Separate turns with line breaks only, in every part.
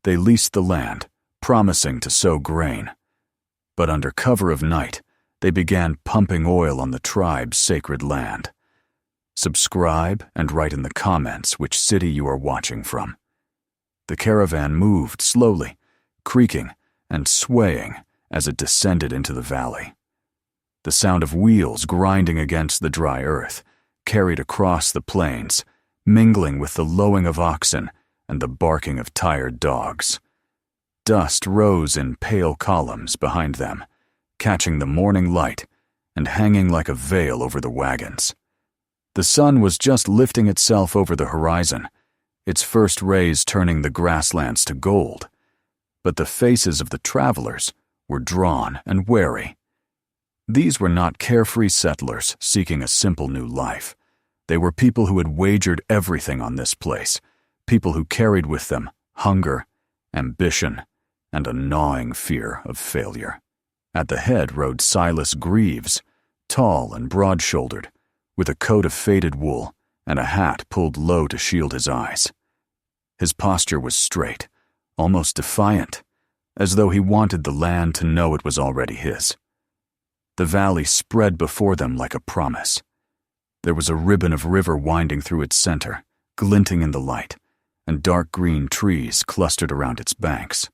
They leased the land, promising to sow grain. But under cover of night, they began pumping oil on the tribe's sacred land. Subscribe and write in the comments which city you are watching from. The caravan moved slowly, creaking and swaying as it descended into the valley. The sound of wheels grinding against the dry earth carried across the plains, mingling with the lowing of oxen and the barking of tired dogs. Dust rose in pale columns behind them, catching the morning light and hanging like a veil over the wagons. The sun was just lifting itself over the horizon, its first rays turning the grasslands to gold, but the faces of the travelers were drawn and wary. These were not carefree settlers seeking a simple new life. They were people who had wagered everything on this place, people who carried with them hunger, ambition, and a gnawing fear of failure. At the head rode Silas Greaves, tall and broad-shouldered, with a coat of faded wool and a hat pulled low to shield his eyes. His posture was straight, almost defiant, as though he wanted the land to know it was already his. The valley spread before them like a promise. There was a ribbon of river winding through its center, glinting in the light, and dark green trees clustered around its banks.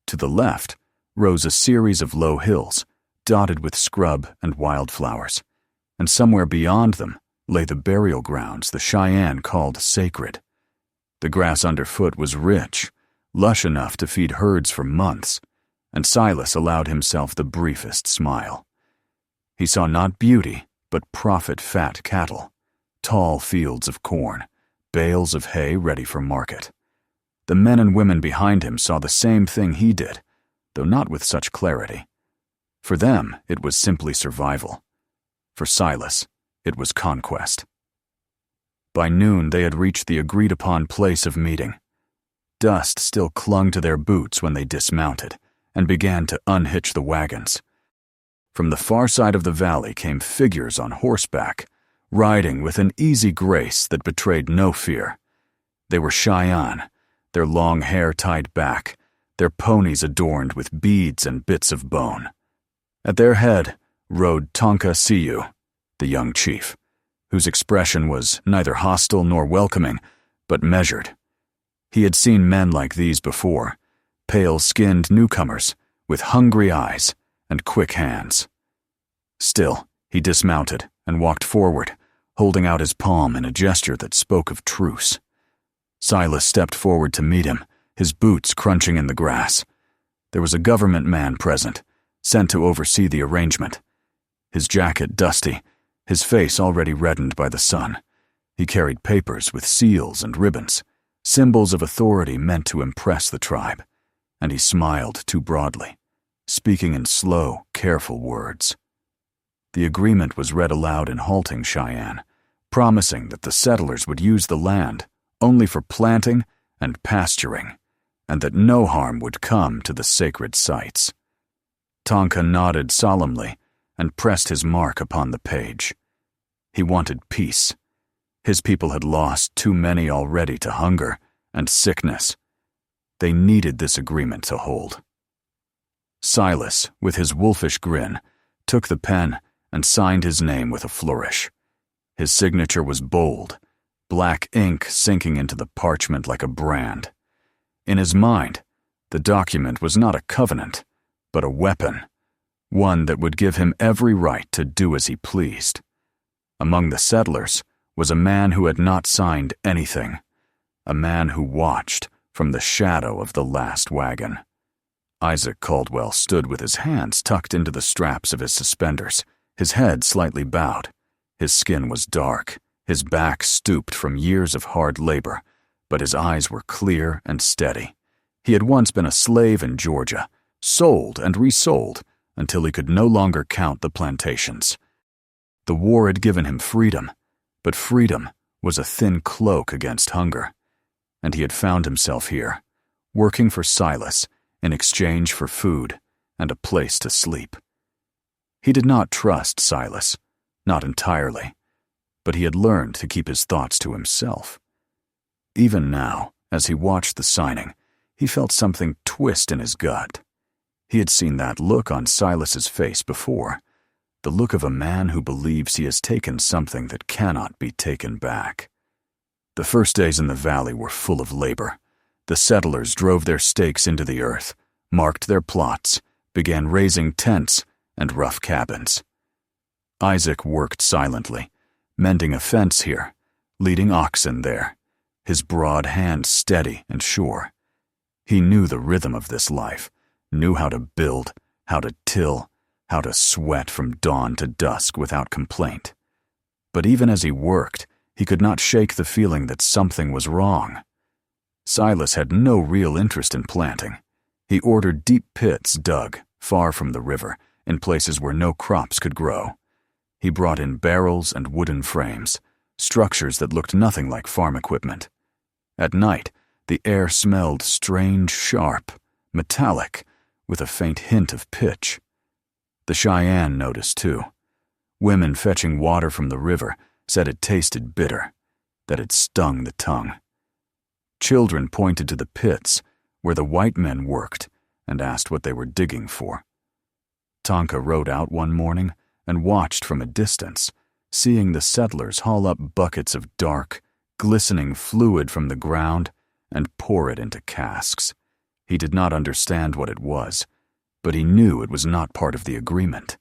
To the left rose a series of low hills, dotted with scrub and wildflowers, and somewhere beyond them lay the burial grounds the Cheyenne called sacred. The grass underfoot was rich, lush enough to feed herds for months, and Silas allowed himself the briefest smile. He saw not beauty, but profit-fat cattle, tall fields of corn, bales of hay ready for market. The men and women behind him saw the same thing he did, though not with such clarity. For them, it was simply survival. For Silas, it was conquest. By noon, they had reached the agreed-upon place of meeting. Dust still clung to their boots when they dismounted and began to unhitch the wagons. From the far side of the valley came figures on horseback, riding with an easy grace that betrayed no fear. They were Cheyenne, their long hair tied back, their ponies adorned with beads and bits of bone. At their head rode Tonka Siyu, the young chief, whose expression was neither hostile nor welcoming, but measured. He had seen men like these before, pale-skinned newcomers with hungry eyes and quick hands. Still, he dismounted and walked forward, holding out his palm in a gesture that spoke of truce. Silas stepped forward to meet him, his boots crunching in the grass. There was a government man present, sent to oversee the arrangement. His jacket dusty, his face already reddened by the sun. He carried papers with seals and ribbons, symbols of authority meant to impress the tribe, and he smiled too broadly, speaking in slow, careful words. The agreement was read aloud in halting Cheyenne, promising that the settlers would use the land only for planting and pasturing, and that no harm would come to the sacred sites. Tonka nodded solemnly and pressed his mark upon the page. He wanted peace. His people had lost too many already to hunger and sickness. They needed this agreement to hold. Silas, with his wolfish grin, took the pen and signed his name with a flourish. His signature was bold, black ink sinking into the parchment like a brand. In his mind, the document was not a covenant, but a weapon, one that would give him every right to do as he pleased. Among the settlers was a man who had not signed anything, a man who watched from the shadow of the last wagon. Isaac Caldwell stood with his hands tucked into the straps of his suspenders, his head slightly bowed. His skin was dark, his back stooped from years of hard labor, but his eyes were clear and steady. He had once been a slave in Georgia, sold and resold until he could no longer count the plantations. The war had given him freedom, but freedom was a thin cloak against hunger, and he had found himself here, working for Silas in exchange for food and a place to sleep. He did not trust Silas, not entirely, but he had learned to keep his thoughts to himself. Even now, as he watched the signing, he felt something twist in his gut. He had seen that look on Silas's face before, the look of a man who believes he has taken something that cannot be taken back. The first days in the valley were full of labor. The settlers drove their stakes into the earth, marked their plots, began raising tents and rough cabins. Isaac worked silently, mending a fence here, leading oxen there, his broad hand steady and sure. He knew the rhythm of this life, knew how to build, how to till, how to sweat from dawn to dusk without complaint. But even as he worked, he could not shake the feeling that something was wrong. Silas had no real interest in planting. He ordered deep pits dug, far from the river, in places where no crops could grow. He brought in barrels and wooden frames, structures that looked nothing like farm equipment. At night, the air smelled strange, sharp, metallic, with a faint hint of pitch. The Cheyenne noticed too. Women fetching water from the river said it tasted bitter, that it stung the tongue. Children pointed to the pits where the white men worked and asked what they were digging for. Tonka rode out one morning and watched from a distance, seeing the settlers haul up buckets of dark, glistening fluid from the ground and pour it into casks. He did not understand what it was, but he knew it was not part of the agreement.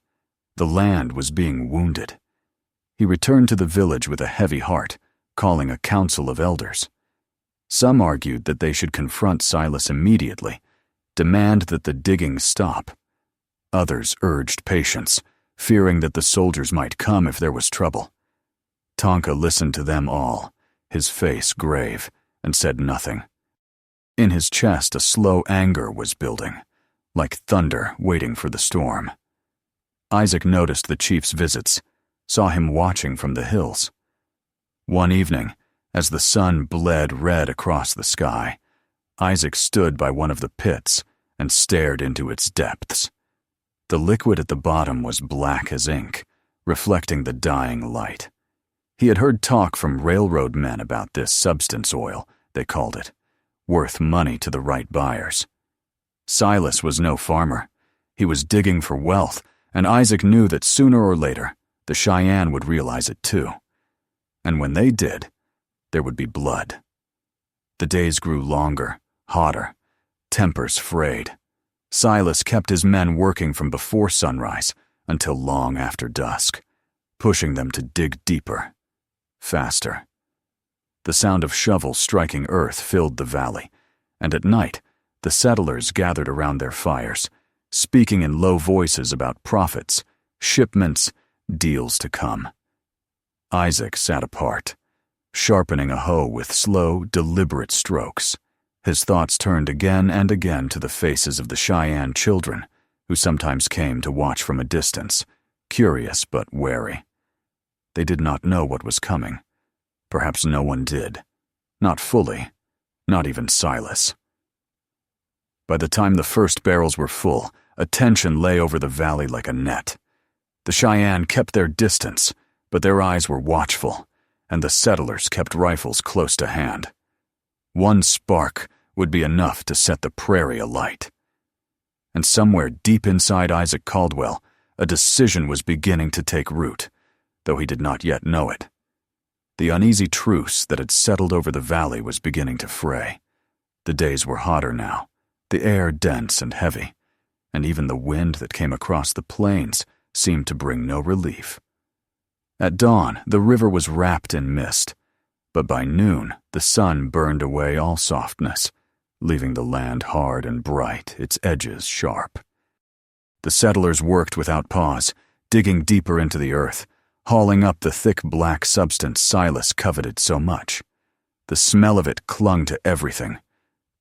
The land was being wounded. He returned to the village with a heavy heart, calling a council of elders. Some argued that they should confront Silas immediately, demand that the digging stop. Others urged patience, fearing that the soldiers might come if there was trouble. Tonka listened to them all, his face grave, and said nothing. In his chest a slow anger was building, like thunder waiting for the storm. Isaac noticed the chief's visits, saw him watching from the hills. One evening, as the sun bled red across the sky, Isaac stood by one of the pits and stared into its depths. The liquid at the bottom was black as ink, reflecting the dying light. He had heard talk from railroad men about this substance oil, they called it, worth money to the right buyers. Silas was no farmer. He was digging for wealth, and Isaac knew that sooner or later the Cheyenne would realize it too. And when they did, there would be blood. The days grew longer, hotter, tempers frayed. Silas kept his men working from before sunrise until long after dusk, pushing them to dig deeper, faster. The sound of shovels striking earth filled the valley, and at night, the settlers gathered around their fires, speaking in low voices about profits, shipments, deals to come. Isaac sat apart, sharpening a hoe with slow, deliberate strokes. His thoughts turned again and again to the faces of the Cheyenne children, who sometimes came to watch from a distance, curious but wary. They did not know what was coming. Perhaps no one did. Not fully. Not even Silas. By the time the first barrels were full, a tension lay over the valley like a net. The Cheyenne kept their distance, but their eyes were watchful, and the settlers kept rifles close to hand. One spark would be enough to set the prairie alight. And somewhere deep inside Isaac Caldwell, a decision was beginning to take root, though he did not yet know it. The uneasy truce that had settled over the valley was beginning to fray. The days were hotter now, the air dense and heavy, and even the wind that came across the plains seemed to bring no relief. At dawn, the river was wrapped in mist, but by noon the sun burned away all softness, leaving the land hard and bright, its edges sharp. The settlers worked without pause, digging deeper into the earth, hauling up the thick black substance Silas coveted so much. The smell of it clung to everything: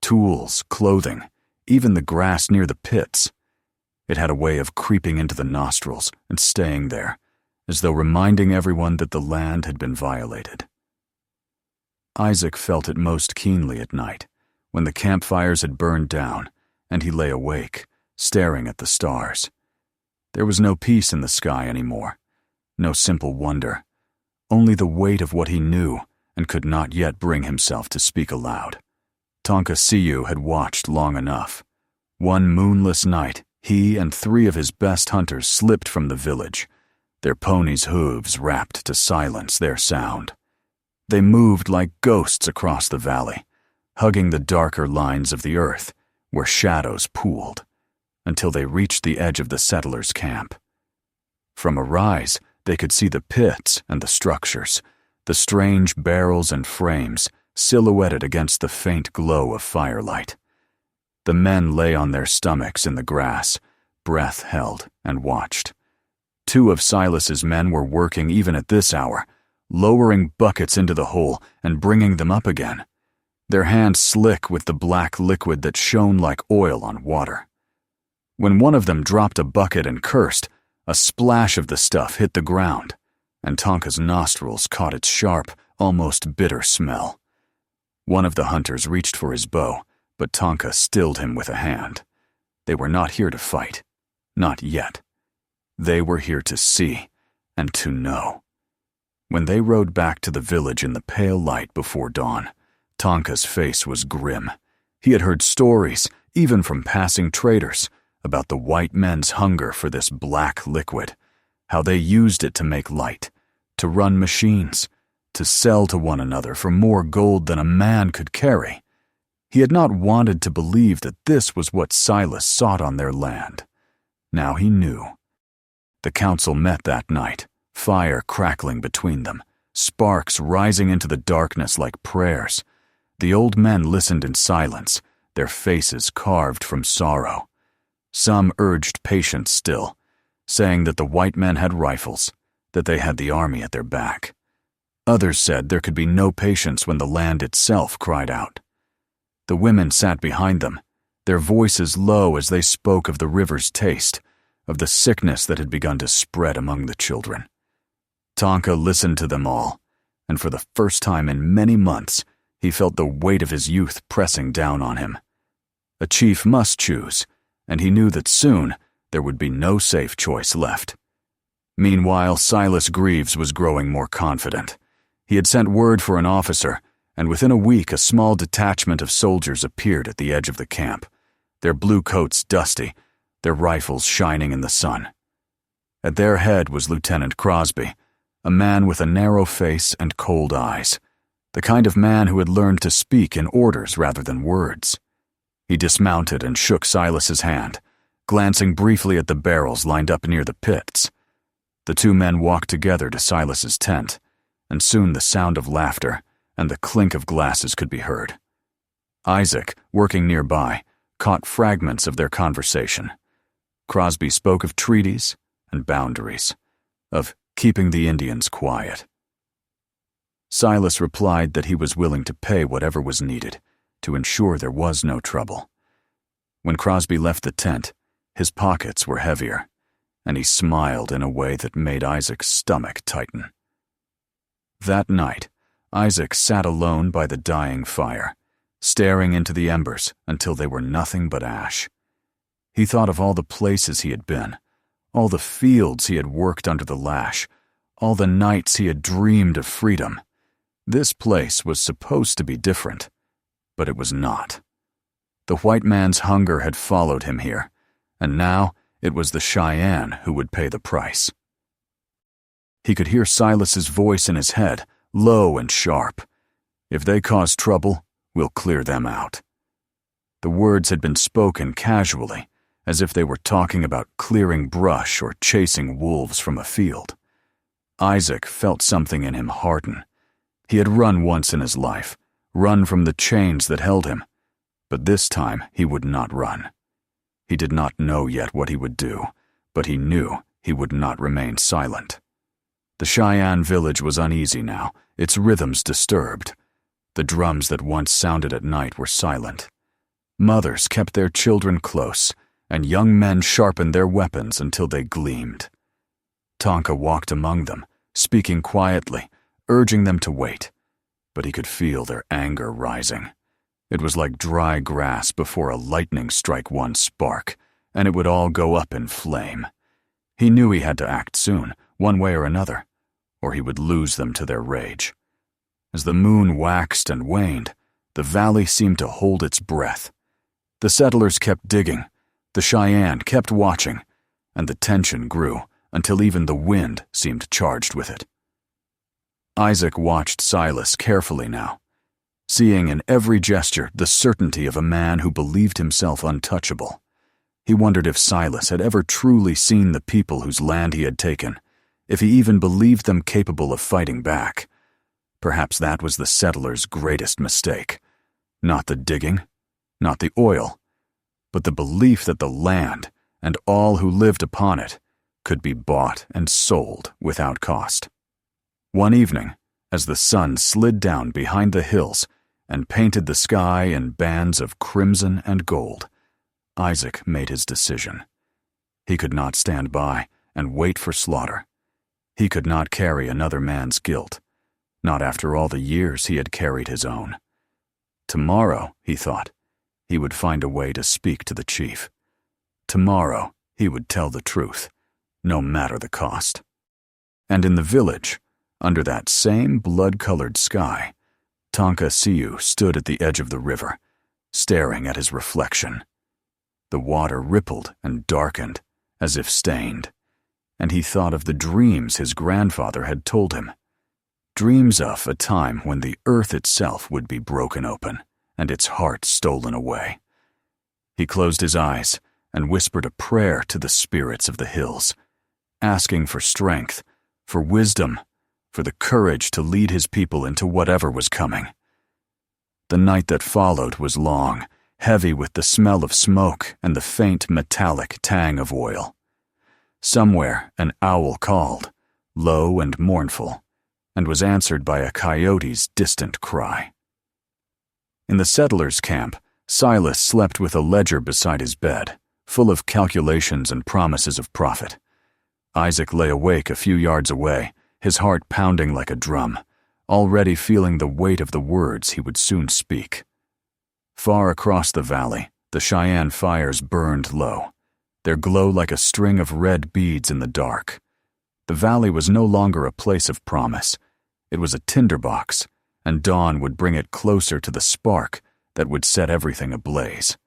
tools, clothing, even the grass near the pits. It had a way of creeping into the nostrils and staying there, as though reminding everyone that the land had been violated. Isaac felt it most keenly at night, when the campfires had burned down, and he lay awake, staring at the stars. There was no peace in the sky anymore, no simple wonder, only the weight of what he knew and could not yet bring himself to speak aloud. Tonka Siyu had watched long enough. One moonless night, he and 3 of his best hunters slipped from the village, their ponies' hooves wrapped to silence their sound. They moved like ghosts across the valley, hugging the darker lines of the earth where shadows pooled, until they reached the edge of the settlers' camp. From a rise, they could see the pits and the structures, the strange barrels and frames silhouetted against the faint glow of firelight. The men lay on their stomachs in the grass, breath held, and watched. 2 of Silas's men were working even at this hour, lowering buckets into the hole and bringing them up again, their hands slick with the black liquid that shone like oil on water. When one of them dropped a bucket and cursed, a splash of the stuff hit the ground, and Tonka's nostrils caught its sharp, almost bitter smell. One of the hunters reached for his bow, but Tonka stilled him with a hand. They were not here to fight. Not yet. They were here to see and to know. When they rode back to the village in the pale light before dawn, Tonka's face was grim. He had heard stories, even from passing traders, about the white men's hunger for this black liquid, how they used it to make light, to run machines, to sell to one another for more gold than a man could carry. He had not wanted to believe that this was what Silas sought on their land. Now he knew. The council met that night, fire crackling between them, sparks rising into the darkness like prayers. The old men listened in silence, their faces carved from sorrow. Some urged patience still, saying that the white men had rifles, that they had the army at their back. Others said there could be no patience when the land itself cried out. The women sat behind them, their voices low as they spoke of the river's taste, of the sickness that had begun to spread among the children. Tonka listened to them all, and for the first time in many months, he felt the weight of his youth pressing down on him. A chief must choose, and he knew that soon there would be no safe choice left. Meanwhile, Silas Greaves was growing more confident. He had sent word for an officer, and within a week a small detachment of soldiers appeared at the edge of the camp, their blue coats dusty, their rifles shining in the sun. At their head was Lieutenant Crosby, a man with a narrow face and cold eyes, the kind of man who had learned to speak in orders rather than words. He dismounted and shook Silas's hand, glancing briefly at the barrels lined up near the pits. The 2 men walked together to Silas's tent, and soon the sound of laughter and the clink of glasses could be heard. Isaac, working nearby, caught fragments of their conversation. Crosby spoke of treaties and boundaries, of keeping the Indians quiet. Silas replied that he was willing to pay whatever was needed to ensure there was no trouble. When Crosby left the tent, his pockets were heavier, and he smiled in a way that made Isaac's stomach tighten. That night, Isaac sat alone by the dying fire, staring into the embers until they were nothing but ash. He thought of all the places he had been, all the fields he had worked under the lash, all the nights he had dreamed of freedom. This place was supposed to be different, but it was not. The white man's hunger had followed him here, and now it was the Cheyenne who would pay the price. He could hear Silas's voice in his head, low and sharp. If they cause trouble, we'll clear them out. The words had been spoken casually, as if they were talking about clearing brush or chasing wolves from a field. Isaac felt something in him harden. He had run once in his life, run from the chains that held him, but this time he would not run. He did not know yet what he would do, but he knew he would not remain silent. The Cheyenne village was uneasy now, its rhythms disturbed. The drums that once sounded at night were silent. Mothers kept their children close, and young men sharpened their weapons until they gleamed. Tonka walked among them, speaking quietly, urging them to wait, but he could feel their anger rising. It was like dry grass before a lightning strike one spark, and it would all go up in flame. He knew he had to act soon, one way or another, or he would lose them to their rage. As the moon waxed and waned, The valley seemed to hold its breath. The settlers kept digging, the Cheyenne kept watching, and the tension grew until even the wind seemed charged with it. Isaac watched Silas carefully now, seeing in every gesture the certainty of a man who believed himself untouchable. He wondered if Silas had ever truly seen the people whose land he had taken, if he even believed them capable of fighting back. Perhaps that was the settlers' greatest mistake. Not the digging, not the oil, but the belief that the land and all who lived upon it could be bought and sold without cost. One evening, as the sun slid down behind the hills and painted the sky in bands of crimson and gold, Isaac made his decision. He could not stand by and wait for slaughter. He could not carry another man's guilt, not after all the years he had carried his own. Tomorrow, he thought, he would find a way to speak to the chief. Tomorrow, he would tell the truth, no matter the cost. And in the village, under that same blood-colored sky, Tonka Siu stood at the edge of the river, staring at his reflection. The water rippled and darkened, as if stained, and he thought of the dreams his grandfather had told him. Dreams of a time when the earth itself would be broken open and its heart stolen away. He closed his eyes and whispered a prayer to the spirits of the hills, asking for strength, for wisdom, for the courage to lead his people into whatever was coming. The night that followed was long, heavy with the smell of smoke and the faint metallic tang of oil. Somewhere an owl called, low and mournful, and was answered by a coyote's distant cry. In the settlers' camp, Silas slept with a ledger beside his bed, full of calculations and promises of profit. Isaac lay awake a few yards away, his heart pounding like a drum, already feeling the weight of the words he would soon speak. Far across the valley, the Cheyenne fires burned low, their glow like a string of red beads in the dark. The valley was no longer a place of promise. It was a tinderbox, and dawn would bring it closer to the spark that would set everything ablaze.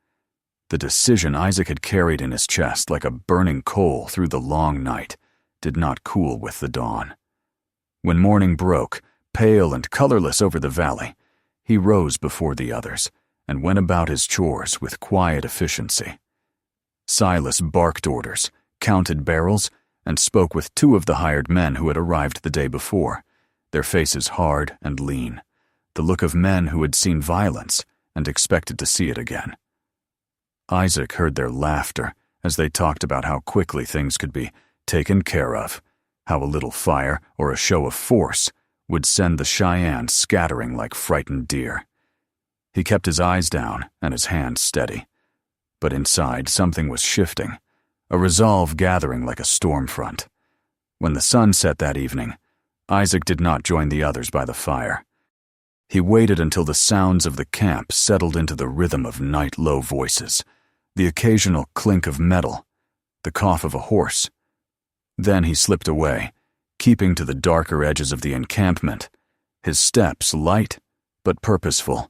The decision Isaac had carried in his chest like a burning coal through the long night did not cool with the dawn. When morning broke, pale and colorless over the valley, he rose before the others and went about his chores with quiet efficiency. Silas barked orders, counted barrels, and spoke with two of the hired men who had arrived the day before, their faces hard and lean, the look of men who had seen violence and expected to see it again. Isaac heard their laughter as they talked about how quickly things could be taken care of, how a little fire or a show of force would send the Cheyenne scattering like frightened deer. He kept his eyes down and his hands steady, but inside something was shifting, a resolve gathering like a storm front. When the sun set that evening, Isaac did not join the others by the fire. He waited until the sounds of the camp settled into the rhythm of night-low voices, the occasional clink of metal, the cough of a horse. Then he slipped away, keeping to the darker edges of the encampment, his steps light but purposeful.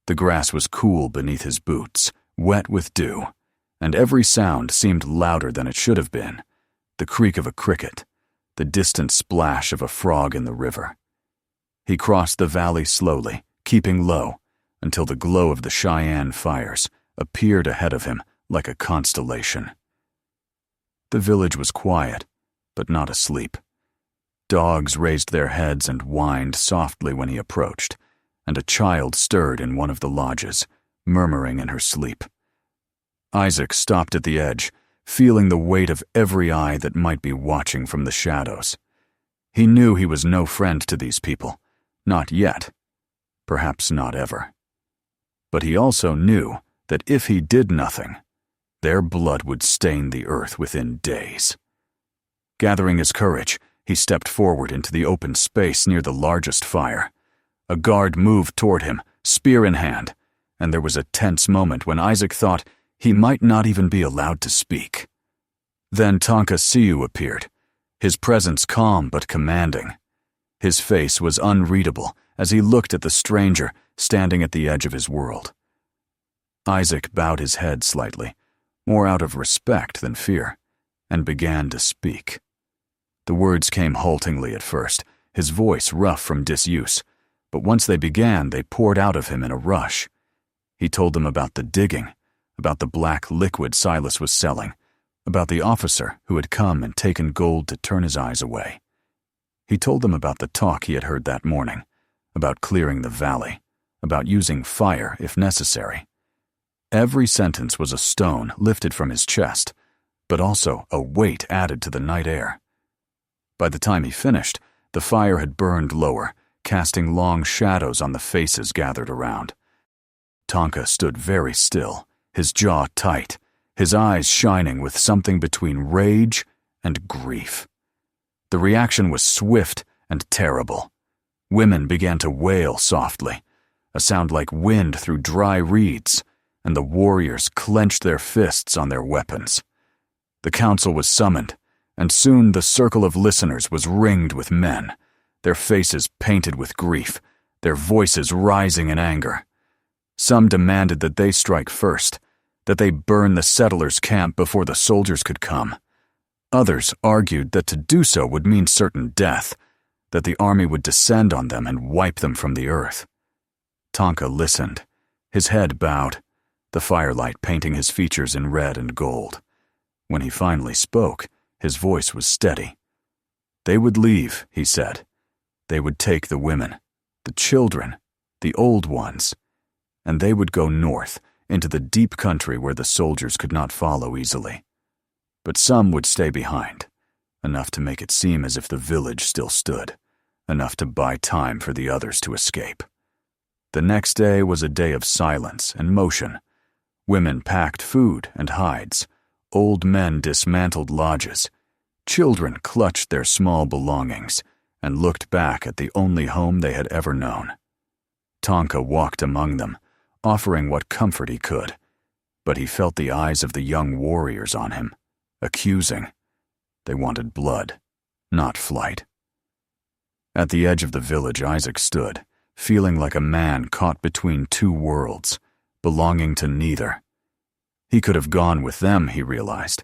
The grass was cool beneath his boots, wet with dew, and every sound seemed louder than it should have been, the creak of a cricket, the distant splash of a frog in the river. He crossed the valley slowly, keeping low, until the glow of the Cheyenne fires appeared ahead of him like a constellation. The village was quiet, but not asleep. Dogs raised their heads and whined softly when he approached, and a child stirred in one of the lodges, murmuring in her sleep. Isaac stopped at the edge, feeling the weight of every eye that might be watching from the shadows. He knew he was no friend to these people, not yet, perhaps not ever. But he also knew that if he did nothing, their blood would stain the earth within days. Gathering his courage, he stepped forward into the open space near the largest fire. A guard moved toward him, spear in hand, and there was a tense moment when Isaac thought he might not even be allowed to speak. Then Tonka Siu appeared, his presence calm but commanding. His face was unreadable as he looked at the stranger standing at the edge of his world. Isaac bowed his head slightly, more out of respect than fear, and began to speak. The words came haltingly at first, his voice rough from disuse, but once they began, they poured out of him in a rush. He told them about the digging, about the black liquid Silas was selling, about the officer who had come and taken gold to turn his eyes away. He told them about the talk he had heard that morning, about clearing the valley, about using fire if necessary. Every sentence was a stone lifted from his chest, but also a weight added to the night air. By the time he finished, the fire had burned lower, casting long shadows on the faces gathered around. Tonka stood very still, his jaw tight, his eyes shining with something between rage and grief. The reaction was swift and terrible. Women began to wail softly, a sound like wind through dry reeds, and the warriors clenched their fists on their weapons. The council was summoned, and soon the circle of listeners was ringed with men, their faces painted with grief, their voices rising in anger. Some demanded that they strike first, that they burn the settlers' camp before the soldiers could come. Others argued that to do so would mean certain death, that the army would descend on them and wipe them from the earth. Tonka listened, his head bowed, the firelight painting his features in red and gold. When he finally spoke, his voice was steady. They would leave, he said. They would take the women, the children, the old ones, and they would go north into the deep country where the soldiers could not follow easily. But some would stay behind, enough to make it seem as if the village still stood, enough to buy time for the others to escape. The next day was a day of silence and motion. Women packed food and hides. Old men dismantled lodges. Children clutched their small belongings and looked back at the only home they had ever known. Tonka walked among them, offering what comfort he could, but he felt the eyes of the young warriors on him, accusing. They wanted blood, not flight. At the edge of the village, Isaac stood, feeling like a man caught between two worlds, belonging to neither. He could have gone with them, he realized,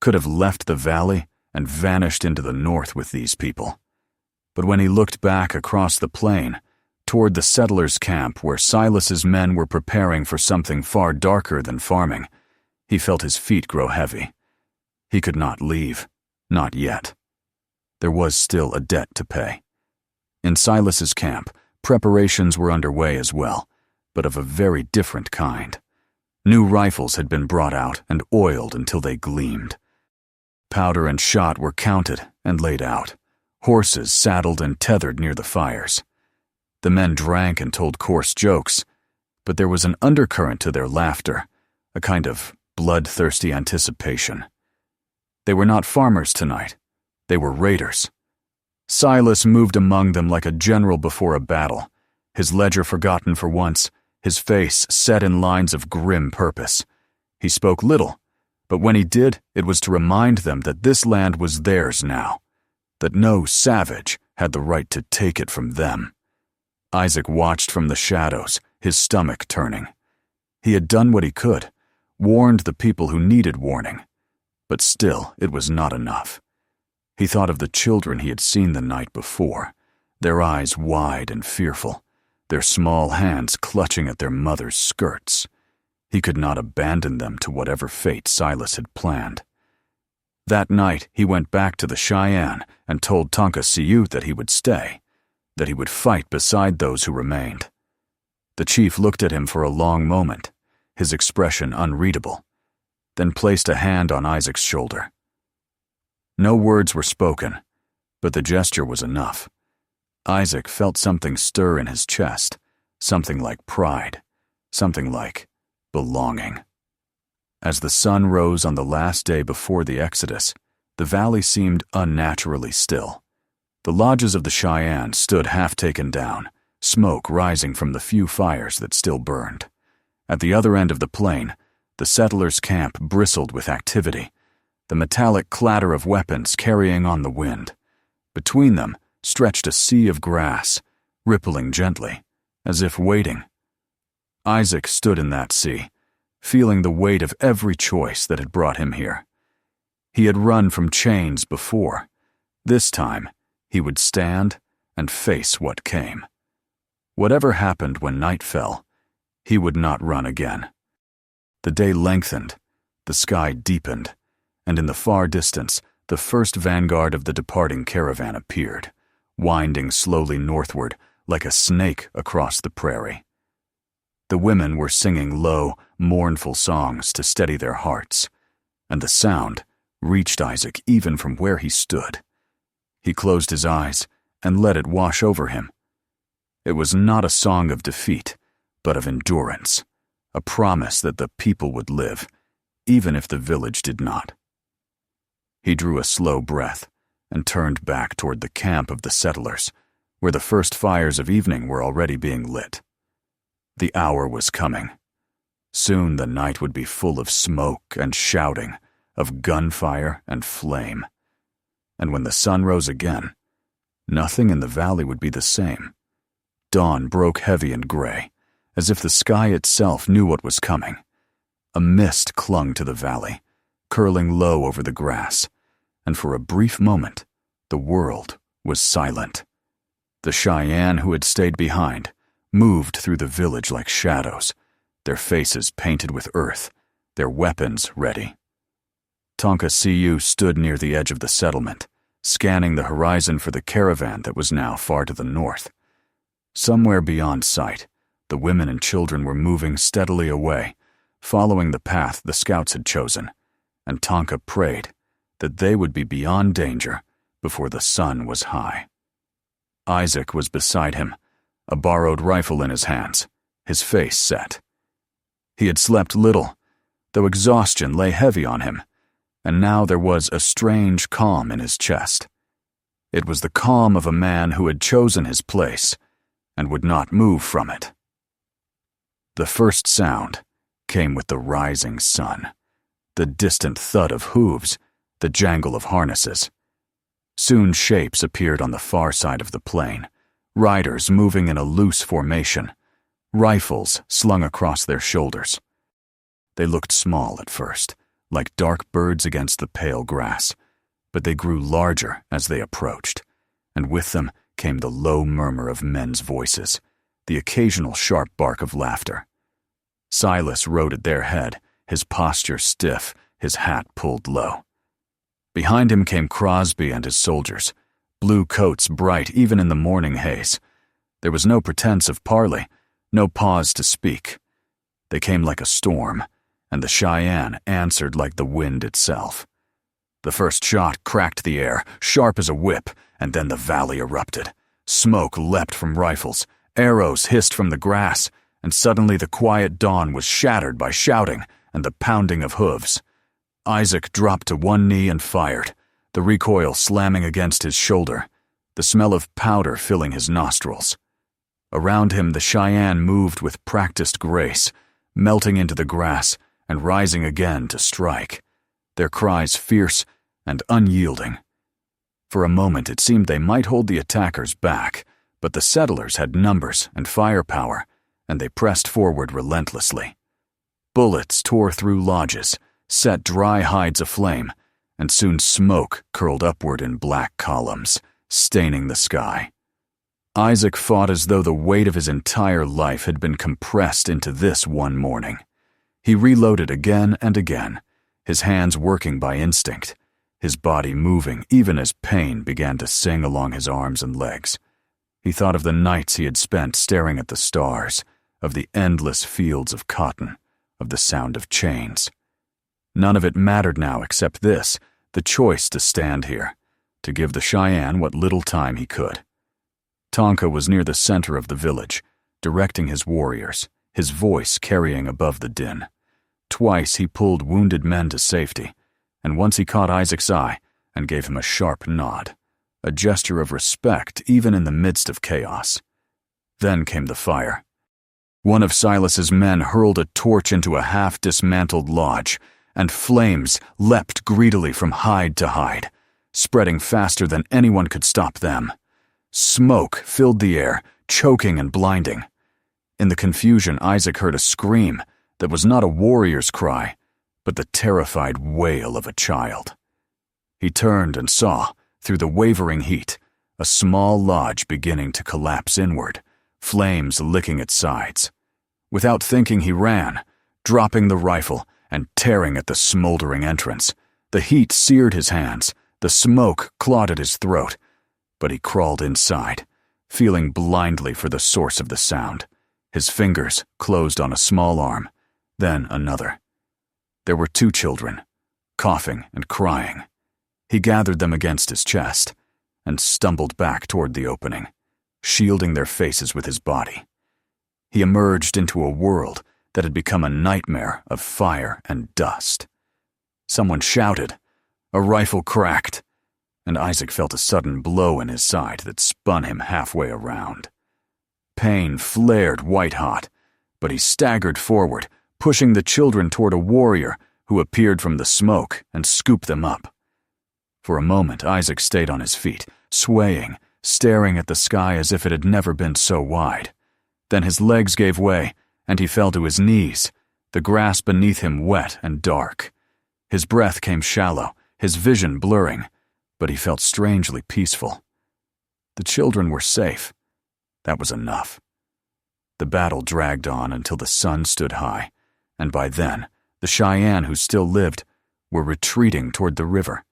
could have left the valley and vanished into the north with these people. But when he looked back across the plain, toward the settlers' camp where Silas's men were preparing for something far darker than farming, he felt his feet grow heavy. He could not leave, not yet. There was still a debt to pay. In Silas's camp, preparations were underway as well, but of a very different kind. New rifles had been brought out and oiled until they gleamed. Powder and shot were counted and laid out, horses saddled and tethered near the fires. The men drank and told coarse jokes, but there was an undercurrent to their laughter, a kind of bloodthirsty anticipation. They were not farmers tonight. They were raiders. Silas moved among them like a general before a battle, his ledger forgotten for once, his face set in lines of grim purpose. He spoke little, but when he did, it was to remind them that this land was theirs now, that no savage had the right to take it from them. Isaac watched from the shadows, his stomach turning. He had done what he could, warned the people who needed warning, but still it was not enough. He thought of the children he had seen the night before, their eyes wide and fearful, their small hands clutching at their mother's skirts. He could not abandon them to whatever fate Silas had planned. That night he went back to the Cheyenne and told Tonka Siut that he would stay, that he would fight beside those who remained. The chief looked at him for a long moment, his expression unreadable, then placed a hand on Isaac's shoulder. No words were spoken, but the gesture was enough. Isaac felt something stir in his chest, something like pride, something like belonging. As the sun rose on the last day before the Exodus, the valley seemed unnaturally still. The lodges of the Cheyenne stood half taken down, smoke rising from the few fires that still burned. At the other end of the plain, the settlers' camp bristled with activity, the metallic clatter of weapons carrying on the wind. Between them, stretched a sea of grass, rippling gently, as if waiting. Isaac stood in that sea, feeling the weight of every choice that had brought him here. He had run from chains before. This time, he would stand and face what came. Whatever happened when night fell, he would not run again. The day lengthened, the sky deepened, and in the far distance, the first vanguard of the departing caravan appeared, winding slowly northward like a snake across the prairie. The women were singing low, mournful songs to steady their hearts, and the sound reached Isaac even from where he stood. He closed his eyes and let it wash over him. It was not a song of defeat, but of endurance, a promise that the people would live, even if the village did not. He drew a slow breath and turned back toward the camp of the settlers, where the first fires of evening were already being lit. The hour was coming. Soon the night would be full of smoke and shouting, of gunfire and flame. And when the sun rose again, nothing in the valley would be the same. Dawn broke heavy and gray, as if the sky itself knew what was coming. A mist clung to the valley, curling low over the grass, and for a brief moment, the world was silent. The Cheyenne who had stayed behind moved through the village like shadows, their faces painted with earth, their weapons ready. Tonka Siyu stood near the edge of the settlement, scanning the horizon for the caravan that was now far to the north. Somewhere beyond sight, the women and children were moving steadily away, following the path the scouts had chosen, and Tonka prayed that they would be beyond danger before the sun was high. Isaac was beside him, a borrowed rifle in his hands, his face set. He had slept little, though exhaustion lay heavy on him, and now there was a strange calm in his chest. It was the calm of a man who had chosen his place and would not move from it. The first sound came with the rising sun, the distant thud of hooves, the jangle of harnesses. Soon shapes appeared on the far side of the plain, riders moving in a loose formation, rifles slung across their shoulders. They looked small at first, like dark birds against the pale grass, but they grew larger as they approached, and with them came the low murmur of men's voices, the occasional sharp bark of laughter. Silas rode at their head, his posture stiff, his hat pulled low. Behind him came Crosby and his soldiers, blue coats bright even in the morning haze. There was no pretense of parley, no pause to speak. They came like a storm, and the Cheyenne answered like the wind itself. The first shot cracked the air, sharp as a whip, and then the valley erupted. Smoke leapt from rifles, arrows hissed from the grass, and suddenly the quiet dawn was shattered by shouting and the pounding of hooves. Isaac dropped to one knee and fired, the recoil slamming against his shoulder, the smell of powder filling his nostrils. Around him the Cheyenne moved with practiced grace, melting into the grass and rising again to strike, their cries fierce and unyielding. For a moment it seemed they might hold the attackers back, but the settlers had numbers and firepower, and they pressed forward relentlessly. Bullets tore through lodges, set dry hides aflame, and soon smoke curled upward in black columns, staining the sky. Isaac fought as though the weight of his entire life had been compressed into this one morning. He reloaded again and again, his hands working by instinct, his body moving even as pain began to sing along his arms and legs. He thought of the nights he had spent staring at the stars, of the endless fields of cotton, of the sound of chains. None of it mattered now except this, the choice to stand here, to give the Cheyenne what little time he could. Tonka was near the center of the village, directing his warriors, his voice carrying above the din. Twice he pulled wounded men to safety, and once he caught Isaac's eye and gave him a sharp nod, a gesture of respect even in the midst of chaos. Then came the fire. One of Silas's men hurled a torch into a half-dismantled lodge, and flames leapt greedily from hide to hide, spreading faster than anyone could stop them. Smoke filled the air, choking and blinding. In the confusion, Isaac heard a scream that was not a warrior's cry, but the terrified wail of a child. He turned and saw, through the wavering heat, a small lodge beginning to collapse inward, flames licking its sides. Without thinking, he ran, dropping the rifle and tearing at the smoldering entrance. The heat seared his hands, the smoke clawed at his throat, but he crawled inside, feeling blindly for the source of the sound. His fingers closed on a small arm, then another. There were 2 children, coughing and crying. He gathered them against his chest and stumbled back toward the opening, shielding their faces with his body. He emerged into a world that had become a nightmare of fire and dust. Someone shouted, a rifle cracked, and Isaac felt a sudden blow in his side that spun him halfway around. Pain flared white-hot, but he staggered forward, pushing the children toward a warrior who appeared from the smoke and scooped them up. For a moment, Isaac stayed on his feet, swaying, staring at the sky as if it had never been so wide. Then his legs gave way, and he fell to his knees, the grass beneath him wet and dark. His breath came shallow, his vision blurring, but he felt strangely peaceful. The children were safe. That was enough. The battle dragged on until the sun stood high, and by then, the Cheyenne who still lived were retreating toward the river,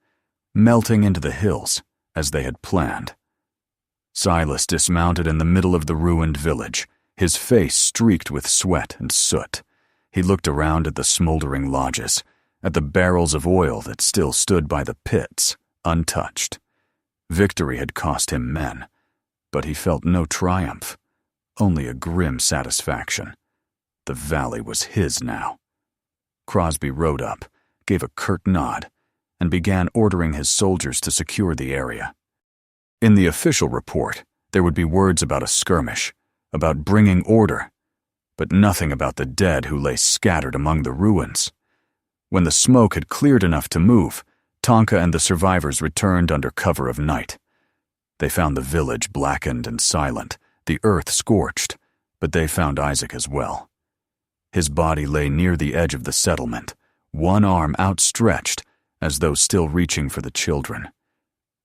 melting into the hills as they had planned. Silas dismounted in the middle of the ruined village, his face streaked with sweat and soot. He looked around at the smoldering lodges, at the barrels of oil that still stood by the pits, untouched. Victory had cost him men, but he felt no triumph, only a grim satisfaction. The valley was his now. Crosby rode up, gave a curt nod, and began ordering his soldiers to secure the area. In the official report, there would be words about a skirmish, about bringing order, but nothing about the dead who lay scattered among the ruins. When the smoke had cleared enough to move, Tonka and the survivors returned under cover of night. They found the village blackened and silent, the earth scorched, but they found Isaac as well. His body lay near the edge of the settlement, one arm outstretched as though still reaching for the children.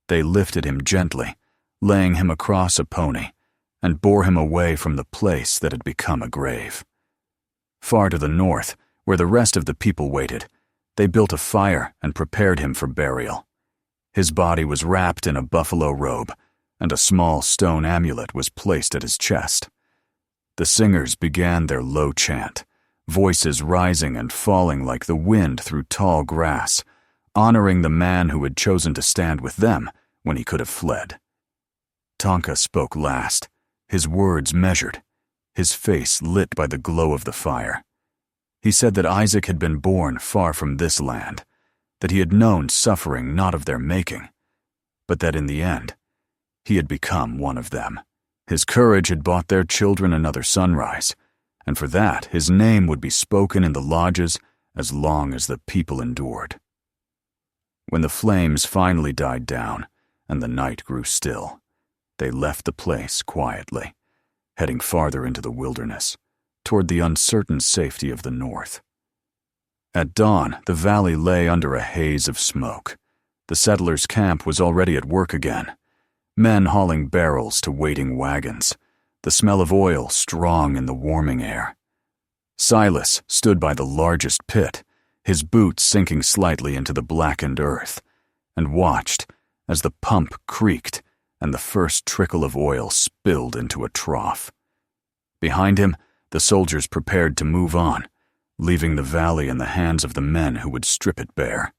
They lifted him gently, laying him across a pony, and bore him away from the place that had become a grave. Far to the north, where the rest of the people waited, they built a fire and prepared him for burial. His body was wrapped in a buffalo robe, and a small stone amulet was placed at his chest. The singers began their low chant, voices rising and falling like the wind through tall grass, honoring the man who had chosen to stand with them when he could have fled. Tonka spoke last, his words measured, his face lit by the glow of the fire. He said that Isaac had been born far from this land, that he had known suffering not of their making, but that in the end, he had become one of them. His courage had bought their children another sunrise, and for that his name would be spoken in the lodges as long as the people endured. When the flames finally died down and the night grew still, they left the place quietly, heading farther into the wilderness, toward the uncertain safety of the north. At dawn, the valley lay under a haze of smoke. The settlers' camp was already at work again, men hauling barrels to waiting wagons, the smell of oil strong in the warming air. Silas stood by the largest pit, his boots sinking slightly into the blackened earth, and watched as the pump creaked and the first trickle of oil spilled into a trough. Behind him, the soldiers prepared to move on, leaving the valley in the hands of the men who would strip it bare.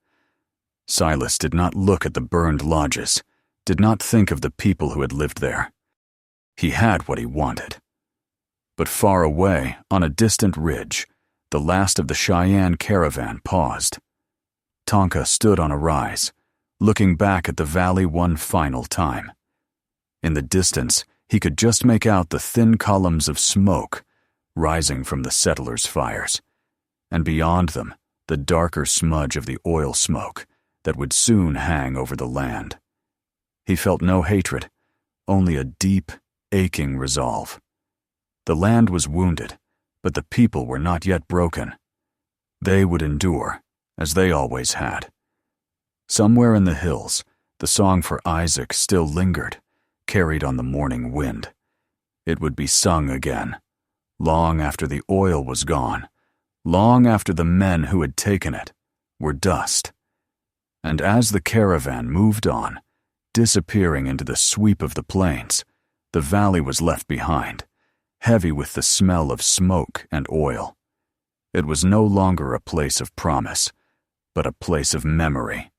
Silas did not look at the burned lodges, did not think of the people who had lived there. He had what he wanted. But far away, on a distant ridge, the last of the Cheyenne caravan paused. Tonka stood on a rise, looking back at the valley one final time. In the distance, he could just make out the thin columns of smoke rising from the settlers' fires, and beyond them, the darker smudge of the oil smoke that would soon hang over the land. He felt no hatred, only a deep, aching resolve. The land was wounded, but the people were not yet broken. They would endure, as they always had. Somewhere in the hills, the song for Isaac still lingered, carried on the morning wind. It would be sung again, long after the oil was gone, long after the men who had taken it were dust. And as the caravan moved on, disappearing into the sweep of the plains, the valley was left behind, heavy with the smell of smoke and oil. It was no longer a place of promise, but a place of memory.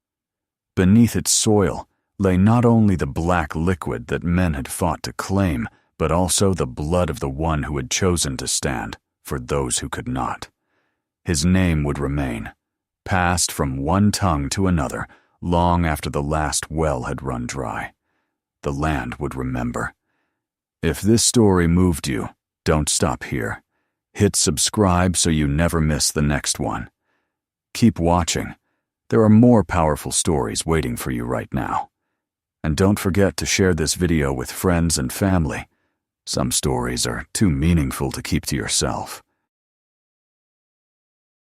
Beneath its soil lay not only the black liquid that men had fought to claim, but also the blood of the one who had chosen to stand for those who could not. His name would remain, passed from one tongue to another long after the last well had run dry. The land would remember. If this story moved you, don't stop here. Hit subscribe so you never miss the next one. Keep watching. There are more powerful stories waiting for you right now. And don't forget to share this video with friends and family. Some stories are too meaningful to keep to yourself.